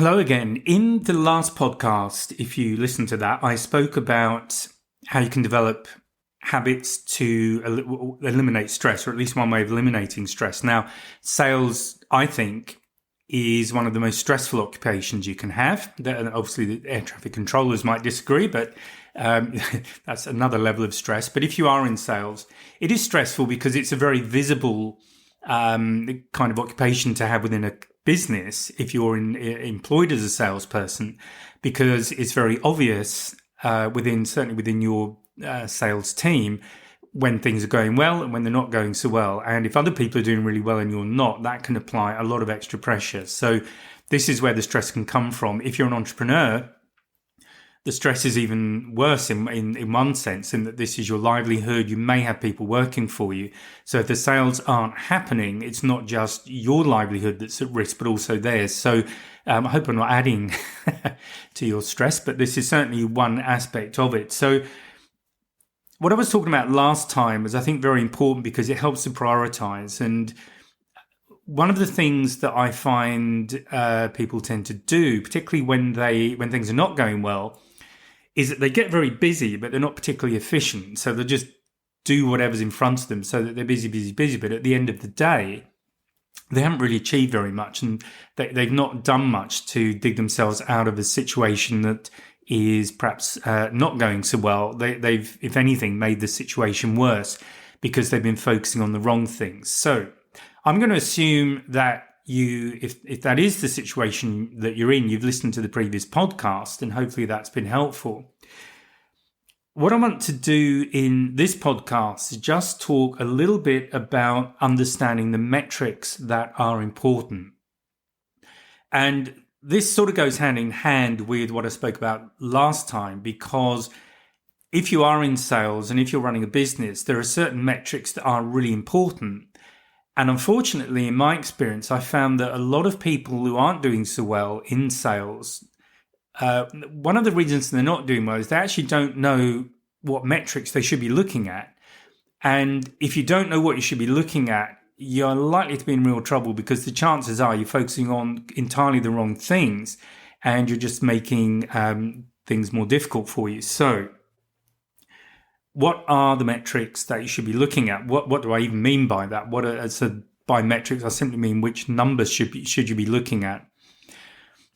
Hello again. In the last podcast, if you listen to that, I spoke about how you can develop habits to eliminate stress, or at least one way of eliminating stress. Now, sales, I think, is one of the most stressful occupations you can have. Obviously, the air traffic controllers might disagree, but that's another level of stress. But if you are in sales, it is stressful because it's a very visible kind of occupation to have within a business if you're employed as a salesperson, because it's very obvious certainly within your sales team when things are going well and when they're not going so well. And if other people are doing really well and you're not, that can apply a lot of extra pressure. So this is where the stress can come from. If you're an entrepreneur, the stress is even worse in one sense, in that this is your livelihood. You may have people working for you. So if the sales aren't happening, it's not just your livelihood that's at risk, but also theirs. So I hope I'm not adding to your stress, but this is certainly one aspect of it. So what I was talking about last time was, I think, very important because it helps to prioritize. And one of the things that I find people tend to do, particularly when things are not going well, is that they get very busy, but they're not particularly efficient. So they'll just do whatever's in front of them so that they're busy. But at the end of the day, they haven't really achieved very much, and they've not done much to dig themselves out of a situation that is perhaps not going so well. They've, if anything, made the situation worse because they've been focusing on the wrong things. So I'm going to assume that if that is the situation that you're in, you've listened to the previous podcast, and hopefully that's been helpful. What I want to do in this podcast is just talk a little bit about understanding the metrics that are important. And this sort of goes hand in hand with what I spoke about last time, because if you are in sales and if you're running a business, there are certain metrics that are really important. And unfortunately, in my experience, I found that a lot of people who aren't doing so well in sales, one of the reasons they're not doing well is they actually don't know what metrics they should be looking at. And if you don't know what you should be looking at, you're likely to be in real trouble, because the chances are you're focusing on entirely the wrong things and you're just making things more difficult for you. So what are the metrics that you should be looking at? What do I even mean by that? By metrics, I simply mean which numbers should you be looking at.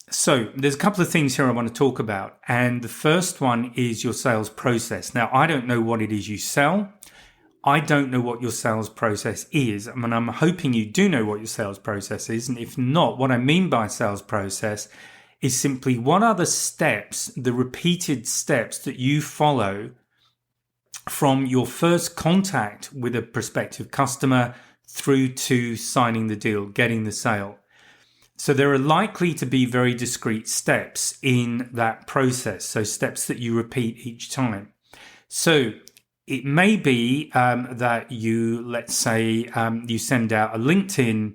So there's a couple of things here I want to talk about. And the first one is your sales process. Now, I don't know what it is you sell. I don't know what your sales process is. I mean, I'm hoping you do know what your sales process is. And if not, what I mean by sales process is simply what are the steps, the repeated steps that you follow from your first contact with a prospective customer through to signing the deal, getting the sale. So there are likely to be very discrete steps in that process, so steps that you repeat each time. So it may be that let's say you send out a LinkedIn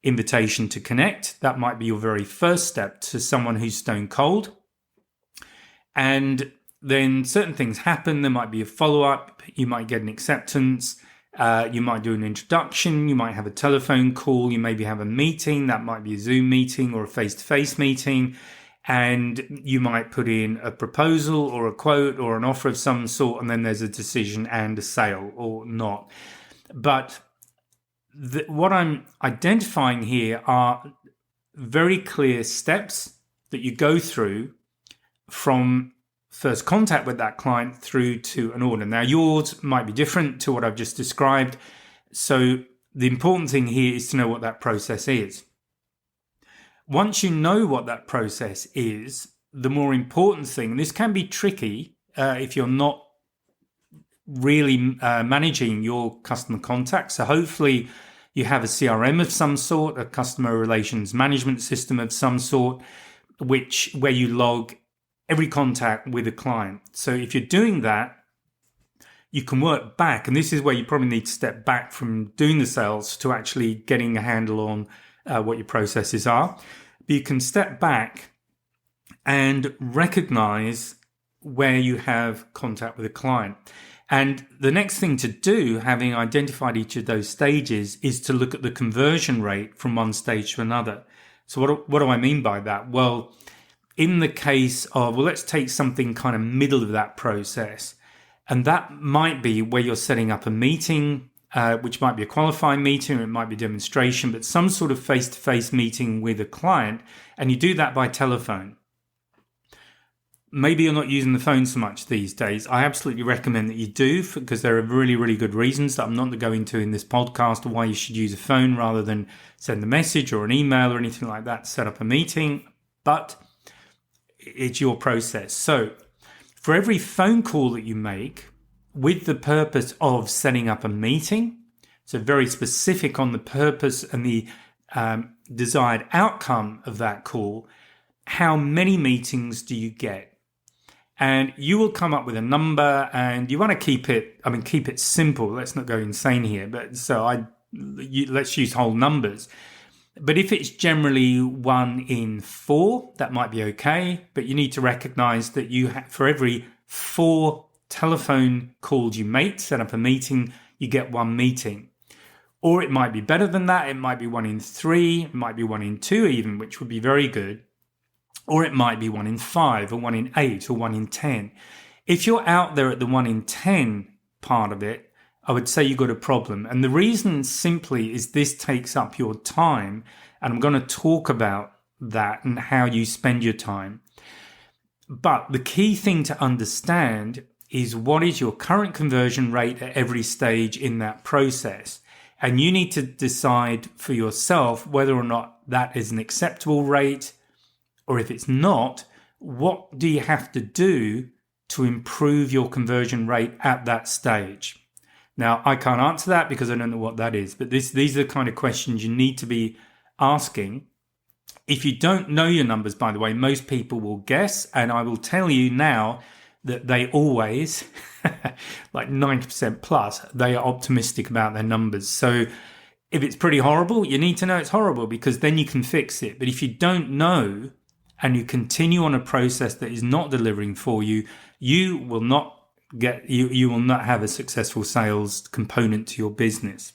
invitation to connect. That might be your very first step to someone who's stone cold. And then certain things happen. There might be a follow-up. You might get an acceptance. You might do an introduction. You might have a telephone call. You maybe have a meeting. That might be a Zoom meeting or a face-to-face meeting. And you might put in a proposal or a quote or an offer of some sort. And then there's a decision and a sale or not. But what I'm identifying here are very clear steps that you go through from first contact with that client through to an order. Now, yours might be different to what I've just described. So the important thing here is to know what that process is. Once you know what that process is, the more important thing, and this can be tricky if you're not really managing your customer contacts. So hopefully you have a CRM of some sort, a customer relations management system of some sort, where you log every contact with a client. So if you're doing that, you can work back. And this is where you probably need to step back from doing the sales to actually getting a handle on what your processes are. But you can step back and recognize where you have contact with a client. And the next thing to do, having identified each of those stages, is to look at the conversion rate from one stage to another. So what do I mean by that? Well, in the case of, let's take something kind of middle of that process. And that might be where you're setting up a meeting, which might be a qualifying meeting, or it might be a demonstration, but some sort of face-to-face meeting with a client. And you do that by telephone. Maybe you're not using the phone so much these days. I absolutely recommend that you do, because there are really, really good reasons that I'm not going to go into in this podcast of why you should use a phone rather than send a message or an email or anything like that to set up a meeting. But it's your process. So for every phone call that you make with the purpose of setting up a meeting, so very specific on the purpose and the desired outcome of that call, how many meetings do you get? And you will come up with a number, and you want to keep it simple. Let's not go insane here. But let's use whole numbers. But if it's generally 1 in 4, that might be okay. But you need to recognize that for every 4 telephone calls you make, set up a meeting, you get 1 meeting. Or it might be better than that. It might be 1 in 3, it might be 1 in 2 even, which would be very good. Or it might be 1 in 5 or 1 in 8 or 1 in 10. If you're out there at the 1 in 10 part of it, I would say you've got a problem. And the reason simply is this takes up your time. And I'm going to talk about that and how you spend your time. But the key thing to understand is what is your current conversion rate at every stage in that process. And you need to decide for yourself whether or not that is an acceptable rate. Or if it's not, what do you have to do to improve your conversion rate at that stage? Now, I can't answer that because I don't know what that is, but these are the kind of questions you need to be asking. If you don't know your numbers, by the way, most people will guess, and I will tell you now that they always, like 90% plus, they are optimistic about their numbers. So if it's pretty horrible, you need to know it's horrible because then you can fix it. But if you don't know, and you continue on a process that is not delivering for you, you will not have a successful sales component to your business.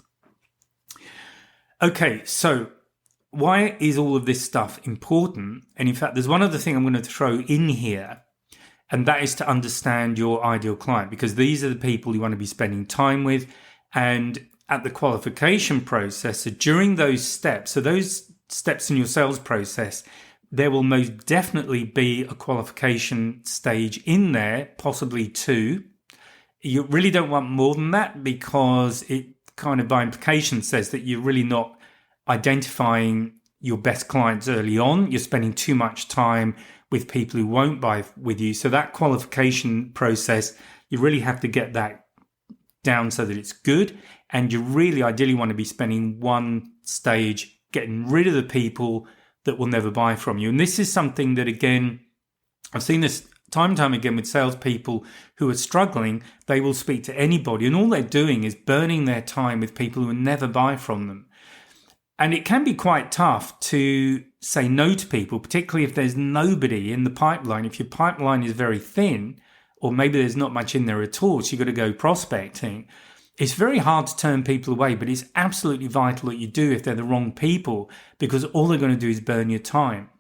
Okay, so why is all of this stuff important? And in fact, there's one other thing I'm going to throw in here, and that is to understand your ideal client, because these are the people you want to be spending time with. And at the qualification process, so during those steps in your sales process, there will most definitely be a qualification stage in there, possibly 2. You really don't want more than that because it kind of by implication says that you're really not identifying your best clients early on. You're spending too much time with people who won't buy with you. So that qualification process, you really have to get that down so that it's good. And you really ideally want to be spending 1 stage getting rid of the people that will never buy from you. And this is something that, again, I've seen this time and time again with salespeople who are struggling. They will speak to anybody, and all they're doing is burning their time with people who will never buy from them. And it can be quite tough to say no to people, particularly if there's nobody in the pipeline. If your pipeline is very thin, or maybe there's not much in there at all, so you've got to go prospecting. It's very hard to turn people away, but it's absolutely vital that you do if they're the wrong people, because all they're going to do is burn your time.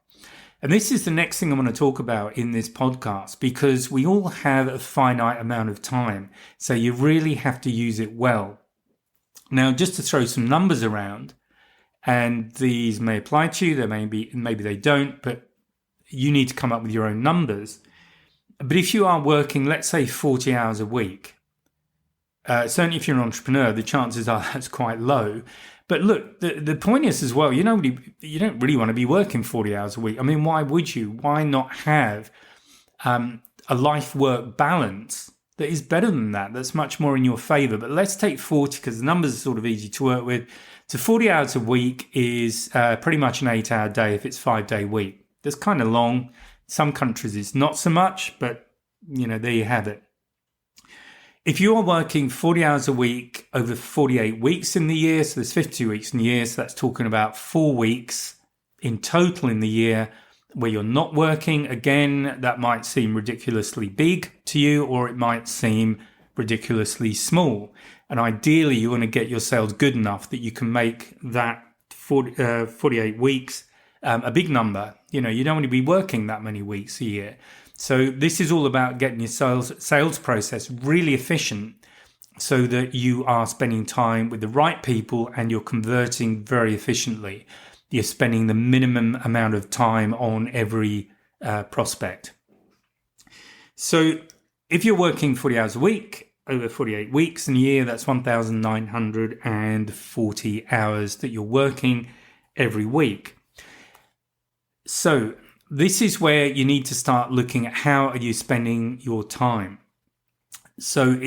And this is the next thing I want to talk about in this podcast, because we all have a finite amount of time. So you really have to use it well. Now, just to throw some numbers around, and these may apply to you, maybe they don't, but you need to come up with your own numbers. But if you are working, let's say 40 hours a week, certainly if you're an entrepreneur, the chances are that's quite low. But look, the point is as well, you don't really want to be working 40 hours a week. I mean, why would you? Why not have a life-work balance that is better than that, that's much more in your favor? But let's take 40 because the numbers are sort of easy to work with. So 40 hours a week is pretty much an 8-hour day if it's 5-day week. That's kind of long. Some countries it's not so much, but there you have it. If you are working 40 hours a week over 48 weeks in the year, so there's 52 weeks in the year, so that's talking about 4 weeks in total in the year where you're not working. Again, that might seem ridiculously big to you, or it might seem ridiculously small. And ideally, you want to get your sales good enough that you can make that 48 weeks a big number. You don't want to be working that many weeks a year. So this is all about getting your sales process really efficient so that you are spending time with the right people and you're converting very efficiently. You're spending the minimum amount of time on every prospect. So if you're working 40 hours a week, over 48 weeks in a year, that's 1,940 hours that you're working every week. So this is where you need to start looking at how are you spending your time. So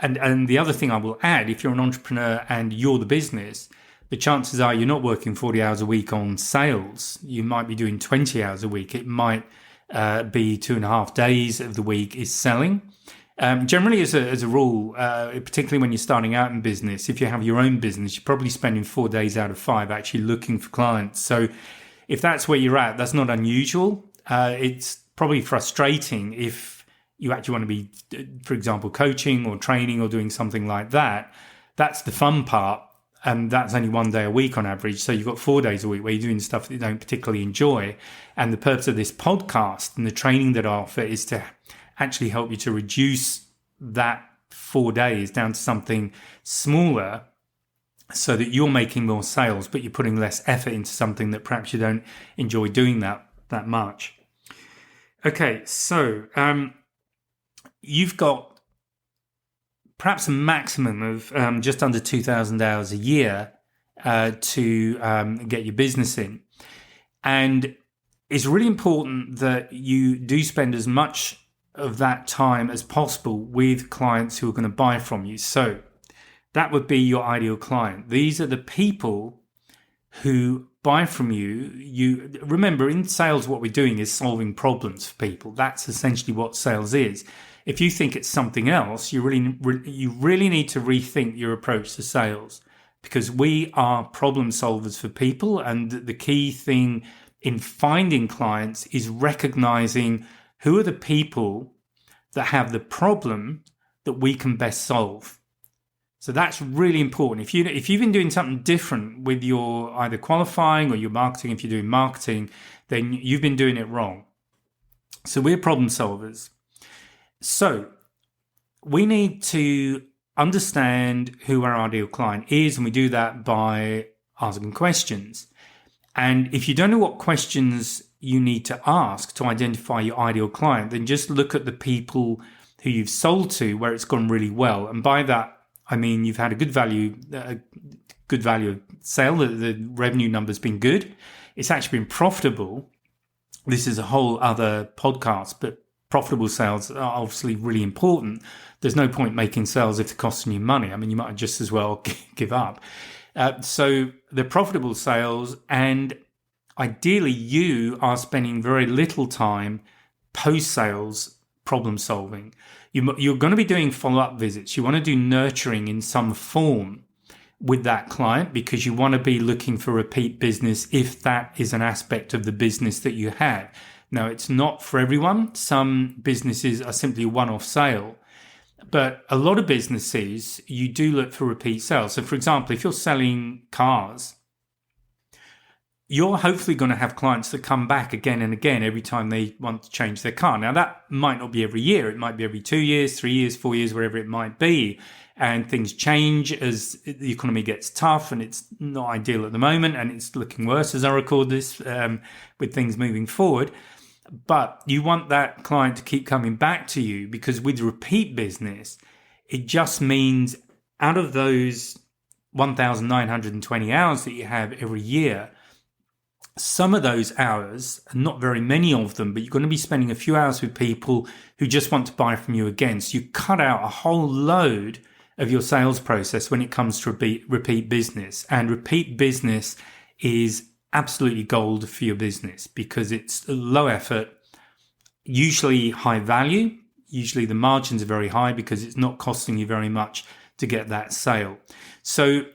and the other thing I will add, if you're an entrepreneur and you're the business, the chances are you're not working 40 hours a week on sales. You might be doing 20 hours a week. It might be 2.5 days of the week is selling. Generally, as a rule, particularly when you're starting out in business, if you have your own business, you're probably spending 4 days out of 5 actually looking for clients. So if that's where you're at, that's not unusual. It's probably frustrating if you actually want to be, for example, coaching or training or doing something like that. That's the fun part. And that's only 1 day a week on average. So you've got 4 days a week where you're doing stuff that you don't particularly enjoy. And the purpose of this podcast and the training that I offer is to actually help you to reduce that 4 days down to something smaller so that you're making more sales, but you're putting less effort into something that perhaps you don't enjoy doing that much. Okay, so you've got perhaps a maximum of just under 2,000 hours a year to get your business in. And it's really important that you do spend as much of that time as possible with clients who are going to buy from you. So that would be your ideal client. These are the people who buy from you. You remember, in sales, what we're doing is solving problems for people. That's essentially what sales is. If you think it's something else, you really need to rethink your approach to sales, because we are problem solvers for people. And the key thing in finding clients is recognizing who are the people that have the problem that we can best solve. So that's really important. If you've been doing something different with your either qualifying or your marketing, if you're doing marketing, then you've been doing it wrong. So we're problem solvers. So we need to understand who our ideal client is, and we do that by asking questions. And if you don't know what questions you need to ask to identify your ideal client, then just look at the people who you've sold to where it's gone really well. And by that, I mean you've had a good value of sale. The revenue number's been good. It's actually been profitable. This is a whole other podcast, but profitable sales are obviously really important. There's no point making sales if they're costing you money. I mean, you might just as well give up. So the profitable sales, and ideally you are spending very little time post-sales problem solving. You're going to be doing follow-up visits. You want to do nurturing in some form with that client because you want to be looking for repeat business if that is an aspect of the business that you have. Now, it's not for everyone. Some businesses are simply a one-off sale. But a lot of businesses, you do look for repeat sales. So, for example, if you're selling cars, you're hopefully going to have clients that come back again and again every time they want to change their car. Now, that might not be every year. It might be every 2 years, 3 years, 4 years, wherever it might be. And things change as the economy gets tough, and it's not ideal at the moment, and it's looking worse as I record this with things moving forward. But you want that client to keep coming back to you, because with repeat business, it just means out of those 1,920 hours that you have every year, some of those hours, not very many of them, but you're going to be spending a few hours with people who just want to buy from you again. So you cut out a whole load of your sales process when it comes to repeat business. And repeat business is absolutely gold for your business because it's low effort, usually high value. Usually the margins are very high because it's not costing you very much to get that sale. So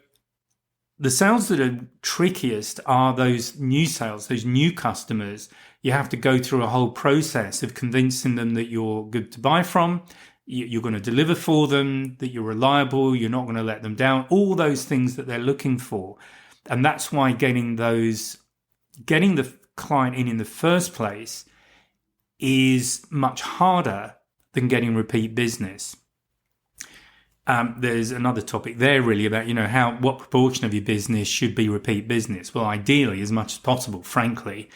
the sales that are trickiest are those new sales, those new customers. You have to go through a whole process of convincing them that you're good to buy from, you're going to deliver for them, that you're reliable, you're not going to let them down, all those things that they're looking for. And that's why getting those getting the client in the first place is much harder than getting repeat business. There's another topic there really about, what proportion of your business should be repeat business. Well, ideally, as much as possible, frankly,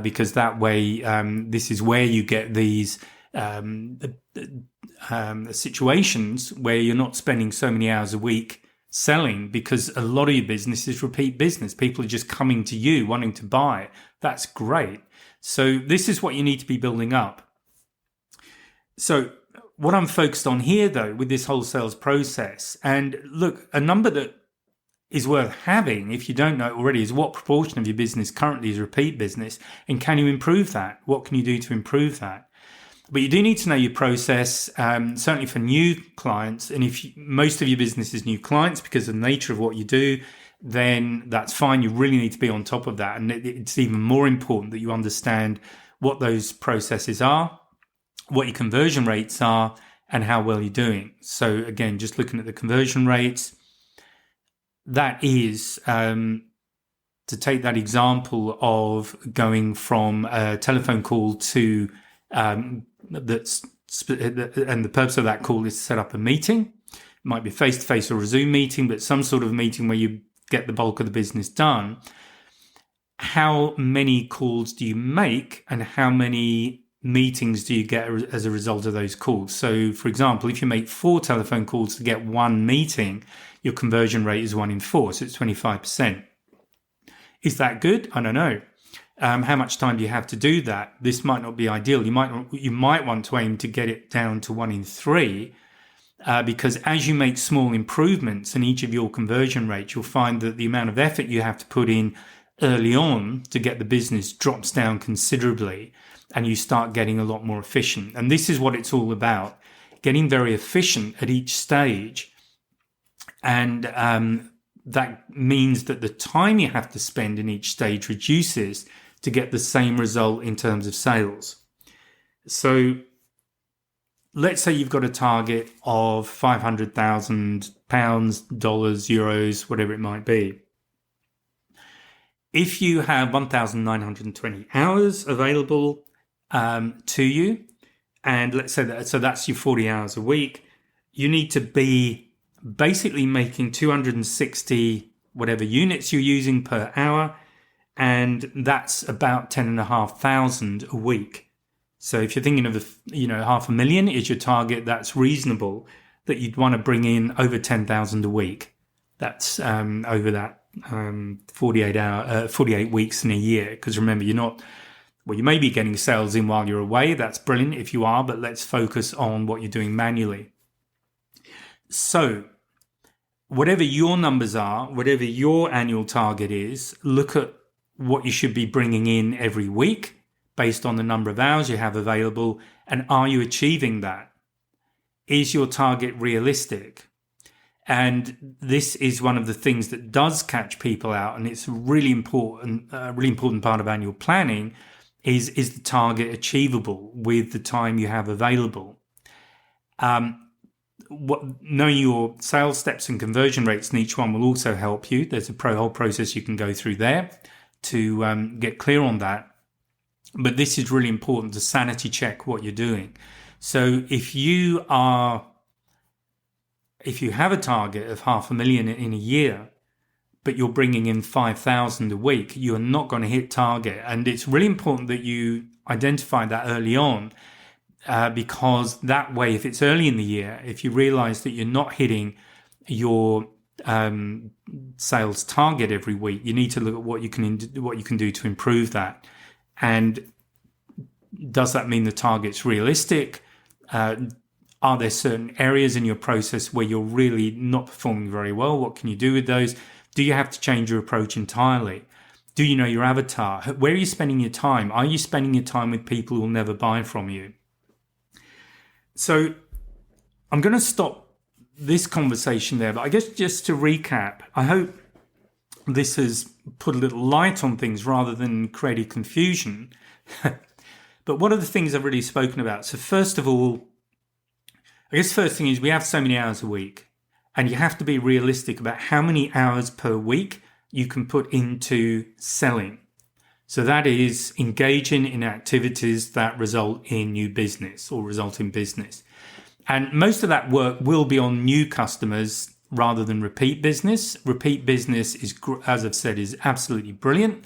because that way, this is where you get these situations where you're not spending so many hours a week selling, because a lot of your business is repeat business. People are just coming to you wanting to buy. That's great. So this is what you need to be building up. So what I'm focused on here, though, with this whole sales process, and look, a number that is worth having, if you don't know it already, is what proportion of your business currently is repeat business, and can you improve that? What can you do to improve that? But you do need to know your process, certainly for new clients. And if most of your business is new clients because of the nature of what you do, then that's fine. You really need to be on top of that. And it's even more important that you understand what those processes are, what your conversion rates are, and how well you're doing. So again, just looking at the conversion rates, that is, to take that example of going from a telephone call to, and the purpose of that call is to set up a meeting. It might be face-to-face or a Zoom meeting, but some sort of meeting where you get the bulk of the business done. How many calls do you make, and how many meetings do you get as a result of those calls? So, for example, if you make 4 telephone calls to get 1 meeting, your conversion rate is 1 in 4, so it's 25%. Is that good? I don't know. How much time do you have to do that? This might not be ideal. You might want to aim to get it down to 1 in 3, because as you make small improvements in each of your conversion rates, you'll find that the amount of effort you have to put in early on to get the business drops down considerably, and you start getting a lot more efficient. And this is what it's all about, getting very efficient at each stage. And that means that the time you have to spend in each stage reduces to get the same result in terms of sales. So let's say you've got a target of £500,000, dollars, euros, whatever it might be. If you have 1,920 hours available to you, and let's say that, so that's your 40 hours a week, you need to be basically making 260 whatever units you're using per hour, and that's about 10,500 a week. So if you're thinking of, $500,000 is your target, that's reasonable that you'd want to bring in over 10,000 a week. That's over that 48 weeks in a year. Because remember, you may be getting sales in while you're away. That's brilliant if you are, but let's focus on what you're doing manually. So whatever your numbers are, whatever your annual target is, look at what you should be bringing in every week based on the number of hours you have available. And are you achieving that? Is your target realistic? And this is one of the things that does catch people out. And it's really important part of annual planning is the target achievable with the time you have available? Knowing your sales steps and conversion rates in each one will also help you. There's a whole process you can go through there to get clear on that. But this is really important to sanity check what you're doing. So if you have a target of $500,000 in a year, but you're bringing in 5,000 a week, you're not going to hit target. And it's really important that you identify that early on, because that way, if it's early in the year, if you realize that you're not hitting your sales target every week, you need to look at what you can do to improve that. And does that mean the target's realistic? Are there certain areas in your process where you're really not performing very well? What can you do with those? Do you have to change your approach entirely? Do you know your avatar? Where are you spending your time? Are you spending your time with people who will never buy from you? So I'm going to stop this conversation there, but I guess just to recap, I hope this has put a little light on things rather than created confusion. But what are the things I've really spoken about? So first of all, I guess first thing is we have so many hours a week, and you have to be realistic about how many hours per week you can put into selling. So that is engaging in activities that result in new business or result in business. And most of that work will be on new customers rather than repeat business. Repeat business is, as I've said, is absolutely brilliant.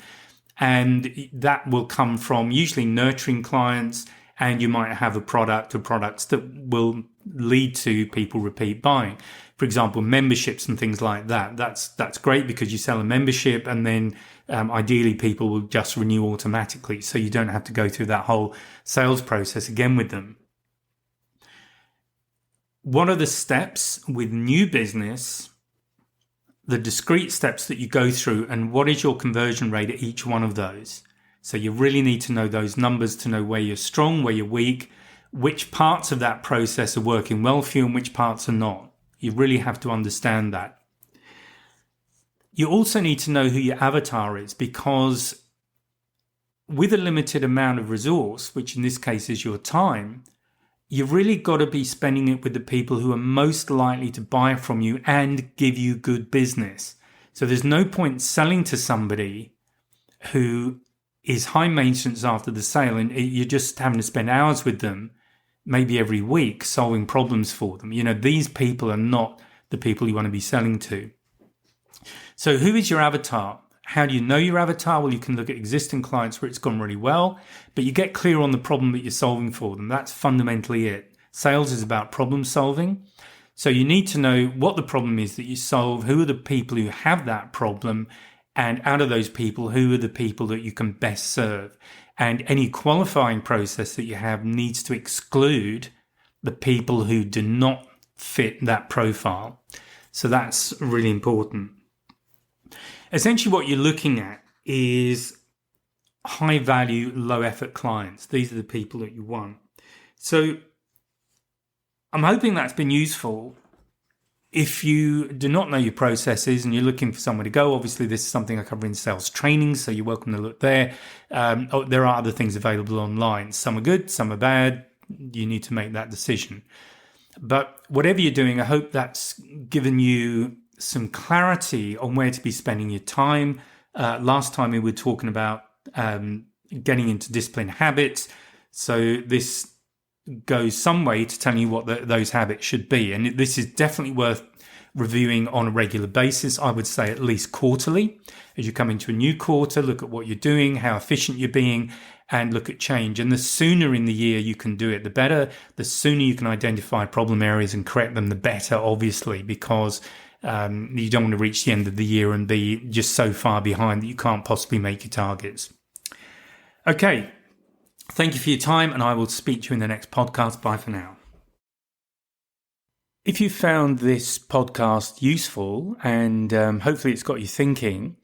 And that will come from usually nurturing clients, and you might have a product or products that will lead to people repeat buying. For example, memberships and things like that. That's great because you sell a membership and then ideally people will just renew automatically. So you don't have to go through that whole sales process again with them. What are the steps with new business, the discrete steps that you go through, and what is your conversion rate at each one of those? So you really need to know those numbers to know where you're strong, where you're weak, which parts of that process are working well for you and which parts are not. You really have to understand that. You also need to know who your avatar is, because with a limited amount of resource, which in this case is your time, you've really got to be spending it with the people who are most likely to buy from you and give you good business. So there's no point selling to somebody who is high maintenance after the sale and you're just having to spend hours with them, maybe every week, solving problems for them. You know, these people are not the people you want to be selling to. So who is your avatar? How do you know your avatar? Well, you can look at existing clients where it's gone really well, but you get clear on the problem that you're solving for them. That's fundamentally it. Sales is about problem solving. So you need to know what the problem is that you solve, who are the people who have that problem, and out of those people, who are the people that you can best serve. And any qualifying process that you have needs to exclude the people who do not fit that profile. So that's really important. Essentially, what you're looking at is high value, low effort clients. These are the people that you want. So I'm hoping that's been useful. If you do not know your processes and you're looking for somewhere to go, obviously this is something I cover in sales training, so you're welcome to look there. There are other things available online. Some are good, some are bad. You need to make that decision. But whatever you're doing, I hope that's given you some clarity on where to be spending your time. Last time we were talking about getting into discipline habits. So this goes some way to telling you what those habits should be. And this is definitely worth reviewing on a regular basis. I would say at least quarterly. As you come into a new quarter, look at what you're doing, how efficient you're being, and look at change. And the sooner in the year you can do it, the better. The sooner you can identify problem areas and correct them, the better, obviously, because you don't want to reach the end of the year and be just so far behind that you can't possibly make your targets. Okay. Thank you for your time, and I will speak to you in the next podcast. Bye for now. If you found this podcast useful and hopefully it's got you thinking,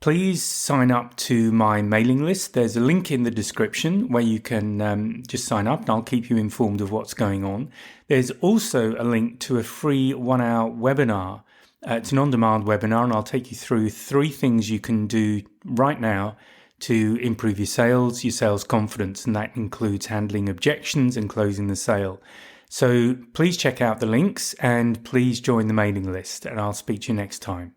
please sign up to my mailing list. There's a link in the description where you can just sign up and I'll keep you informed of what's going on. There's also a link to a free 1-hour webinar. It's an on-demand webinar and I'll take you through 3 things you can do right now to improve your sales confidence, and that includes handling objections and closing the sale. So please check out the links and please join the mailing list, and I'll speak to you next time.